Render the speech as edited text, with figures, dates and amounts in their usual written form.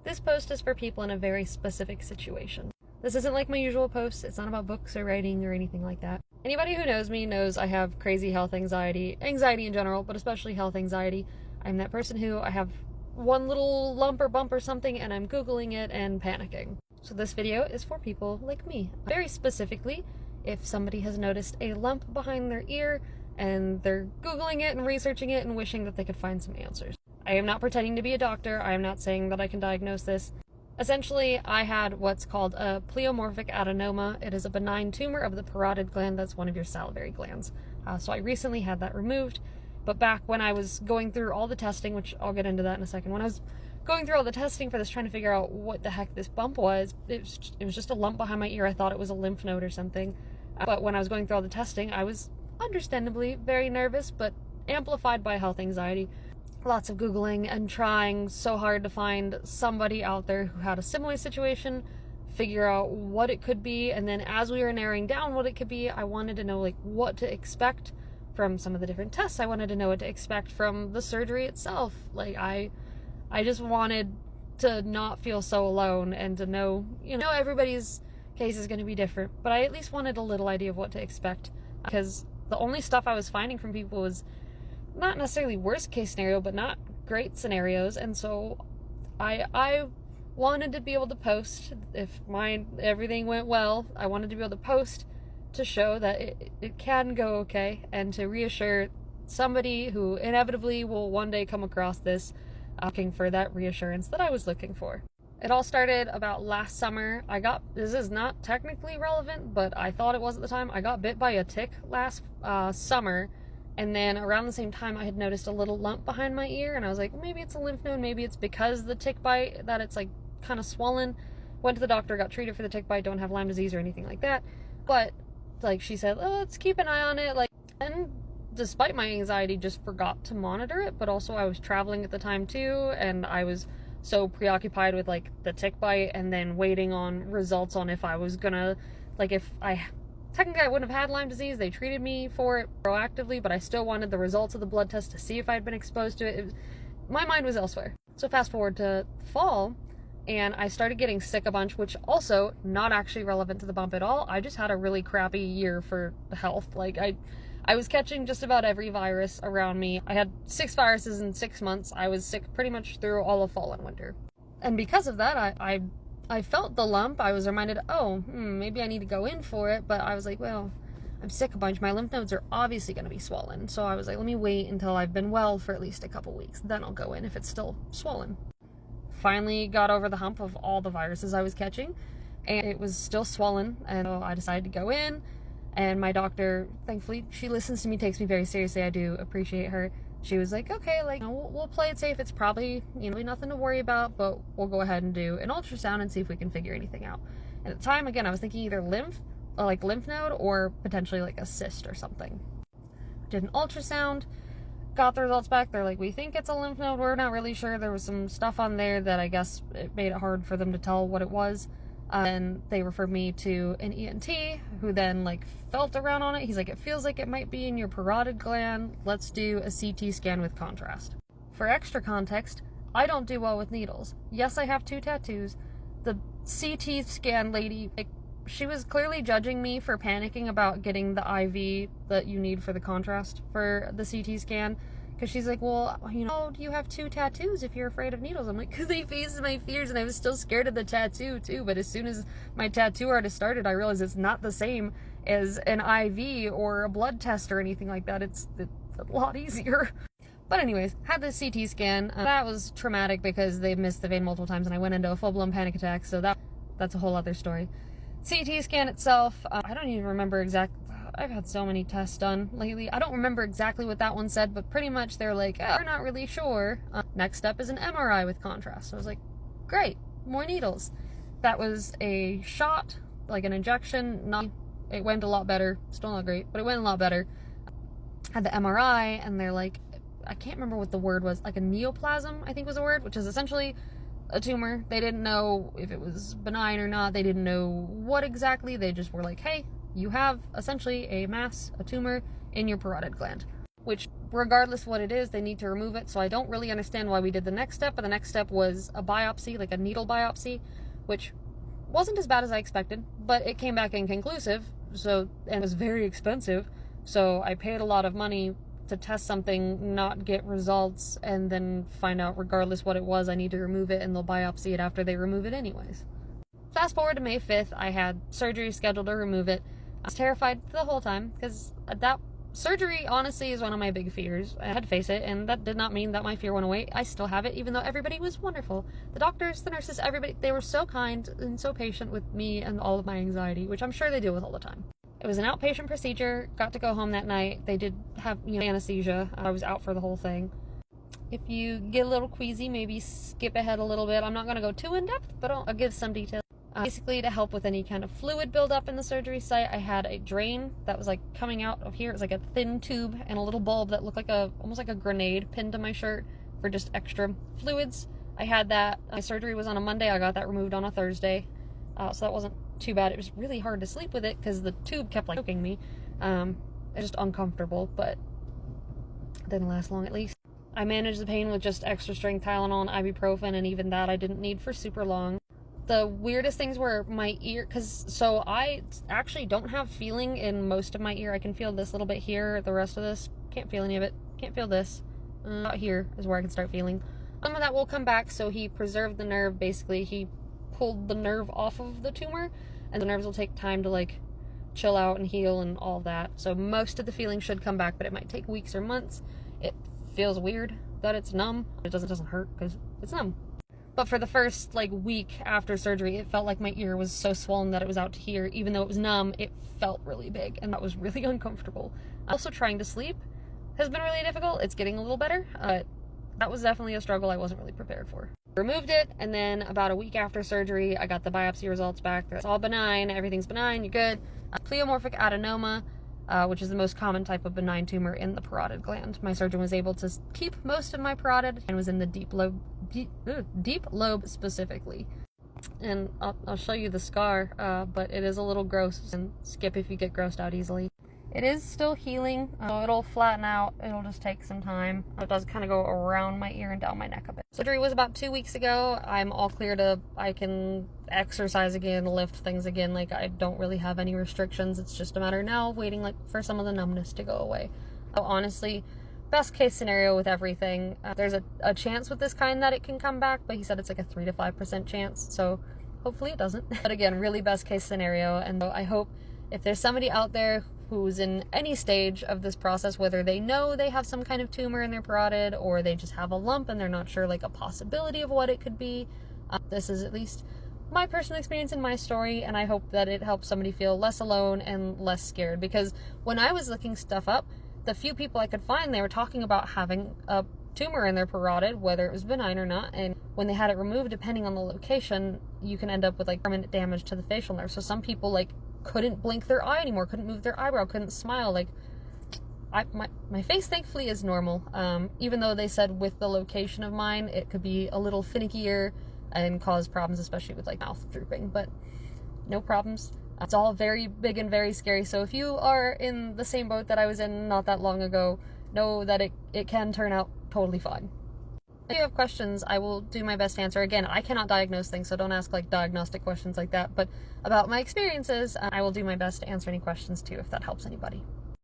This post is for people in a very specific situation. This isn't like my usual posts. It's not about books or writing or anything like that. Anybody who knows me knows I have crazy health anxiety in general, but especially health anxiety. I'm that person who I have one little lump or bump or something and I'm Googling it and panicking. So this video is for people like me. Very specifically, if somebody has noticed a lump behind their ear and they're Googling it and researching it and wishing that they could find some answers. I am not pretending to be a doctor. I am not saying that I can diagnose this. Essentially, I had what's called a pleomorphic adenoma. It is a benign tumor of the parotid gland. That's one of your salivary glands. So I recently had that removed. But back when I was going through all the testing, which I'll get into that in a second, when I was going through all the testing for this, trying to figure out what the heck this bump was, it was just a lump behind my ear. I thought it was a lymph node or something. But when I was going through all the testing, I was understandably very nervous, but amplified by health anxiety. Lots of Googling and trying so hard to find somebody out there who had a similar situation, figure out what it could be, and then as we were narrowing down what it could be, I wanted to know like what to expect from some of the different tests. I wanted to know what to expect from the surgery itself. Like I just wanted to not feel so alone and to know, everybody's case is going to be different, but I at least wanted a little idea of what to expect, because the only stuff I was finding from people was not necessarily worst case scenario, but not great scenarios. And so I wanted to be able to post, if everything went well, I wanted to be able to post to show that it can go okay, and to reassure somebody who inevitably will one day come across this, looking for that reassurance that I was looking for. It all started about last summer. This is not technically relevant, but I thought it was at the time. I got bit by a tick last summer. And then around the same time, I had noticed a little lump behind my ear, and I was like, maybe it's a lymph node, maybe it's because the tick bite that it's like kind of swollen. Went to the doctor, got treated for the tick bite, don't have Lyme disease or anything like that. But like she said, let's keep an eye on it. And despite my anxiety, just forgot to monitor it. But also I was traveling at the time too, and I was so preoccupied with like the tick bite and then waiting on results on if I was gonna, technically, I wouldn't have had Lyme disease. They treated me for it proactively, but I still wanted the results of the blood test to see if I'd been exposed to it. My mind was elsewhere. So fast forward to fall, and I started getting sick a bunch, which also not actually relevant to the bump at all. I just had a really crappy year for health. Like I was catching just about every virus around me. I had 6 viruses in 6 months. I was sick pretty much through all of fall and winter. And because of that, I felt the lump. I was reminded, maybe I need to go in for it. But I was like, well, I'm sick a bunch. My lymph nodes are obviously going to be swollen. So I was like, let me wait until I've been well for at least a couple weeks. Then I'll go in if it's still swollen. Finally got over the hump of all the viruses I was catching. And it was still swollen. And so I decided to go in. And my doctor, thankfully, she listens to me, takes me very seriously. I do appreciate her. She was like, okay, we'll play it safe. It's probably, nothing to worry about, but we'll go ahead and do an ultrasound and see if we can figure anything out. And at the time, again, I was thinking either lymph node or potentially like a cyst or something. Did an ultrasound, got the results back. They're like, we think it's a lymph node. We're not really sure. There was some stuff on there that I guess it made it hard for them to tell what it was. And they referred me to an ENT who then felt around on it. He's like, it feels like it might be in your parotid gland. Let's do a CT scan with contrast. For extra context, I don't do well with needles. Yes, I have 2 tattoos. The CT scan lady, she was clearly judging me for panicking about getting the IV that you need for the contrast for the CT scan. Because she's like, well, do you have 2 tattoos if you're afraid of needles? I'm like, because they faced my fears, and I was still scared of the tattoo too. But as soon as my tattoo artist started, I realized it's not the same as an IV or a blood test or anything like that. It's a lot easier. But anyways, had the CT scan. That was traumatic because they missed the vein multiple times, and I went into a full-blown panic attack. So that's a whole other story. CT scan itself, I don't even remember exactly. I've had so many tests done lately. I don't remember exactly what that one said, but pretty much they're like, we're not really sure. Next step is an MRI with contrast. So I was like, great, more needles. That was a shot, like an injection. It went a lot better. Still not great, but it went a lot better. Had the MRI, and they're like, I can't remember what the word was, like a neoplasm, I think was the word, which is essentially a tumor. They didn't know if it was benign or not. They didn't know what exactly. They just were like, hey, you have essentially a mass, a tumor in your parotid gland, which regardless what it is, they need to remove it. So I don't really understand why we did the next step, but the next step was a biopsy, like a needle biopsy, which wasn't as bad as I expected, but it came back inconclusive, and it was very expensive. So I paid a lot of money to test something, not get results, and then find out regardless what it was, I need to remove it, and they'll biopsy it after they remove it anyways. Fast forward to May 5th, I had surgery scheduled to remove it. I was terrified the whole time, because that surgery, honestly, is one of my big fears. I had to face it, and that did not mean that my fear went away. I still have it, even though everybody was wonderful. The doctors, the nurses, everybody, they were so kind and so patient with me and all of my anxiety, which I'm sure they deal with all the time. It was an outpatient procedure, got to go home that night. They did have, anesthesia. I was out for the whole thing. If you get a little queasy, maybe skip ahead a little bit. I'm not going to go too in depth, but I'll give some details. Basically, to help with any kind of fluid buildup in the surgery site, I had a drain that was like coming out of here. It was like a thin tube and a little bulb that looked like almost like a grenade pinned to my shirt for just extra fluids. I had that. My surgery was on a Monday. I got that removed on a Thursday. So that wasn't too bad. It was really hard to sleep with it because the tube kept like choking me. It's just uncomfortable, but it didn't last long at least. I managed the pain with just extra strength Tylenol and ibuprofen, and even that I didn't need for super long. The weirdest things were my ear, so I actually don't have feeling in most of my ear. I can feel this little bit here, the rest of this, can't feel any of it. Can't feel this. About here is where I can start feeling. Some of that will come back, so he preserved the nerve. Basically, he pulled the nerve off of the tumor, and the nerves will take time to like chill out and heal and all that. So most of the feeling should come back, but it might take weeks or months. It feels weird that it's numb. It doesn't hurt because it's numb. But for the first week after surgery, it felt like my ear was so swollen that it was out to here. Even though it was numb, it felt really big, and that was really uncomfortable. Also, trying to sleep has been really difficult. It's getting a little better, but that was definitely a struggle I wasn't really prepared for. Removed it, and then about a week after surgery, I got the biopsy results back. It's all benign. Everything's benign. You're good. Pleomorphic adenoma, which is the most common type of benign tumor in the parotid gland. My surgeon was able to keep most of my parotid and was in the deep lobe specifically. And I'll show you the scar, but it is a little gross, and skip if you get grossed out easily. It is still healing, so it'll flatten out. It'll just take some time. It does kind of go around my ear and down my neck a bit. Surgery was about 2 weeks ago. I'm all clear I can exercise again, lift things again. I don't really have any restrictions. It's just a matter now of waiting for some of the numbness to go away. So honestly, best case scenario with everything, there's a chance with this kind that it can come back, but he said it's like a 3 to 5% chance, so hopefully it doesn't. But again, really best case scenario, and I hope if there's somebody out there who's in any stage of this process, whether they know they have some kind of tumor in their parotid or they just have a lump and they're not sure a possibility of what it could be, this is at least my personal experience and my story, and I hope that it helps somebody feel less alone and less scared. Because when I was looking stuff up, the few people I could find, they were talking about having a tumor in their parotid, whether it was benign or not, and when they had it removed, depending on the location, you can end up with permanent damage to the facial nerve. So some people couldn't blink their eye anymore, couldn't move their eyebrow, couldn't smile. My face thankfully is normal, even though they said with the location of mine it could be a little finickier and cause problems, especially with mouth drooping, but no problems. It's all very big and very scary, so if you are in the same boat that I was in not that long ago, know that it can turn out totally fine. If you have questions, I will do my best to answer. Again, I cannot diagnose things, so don't ask diagnostic questions like that, but about my experiences, I will do my best to answer any questions too, if that helps anybody.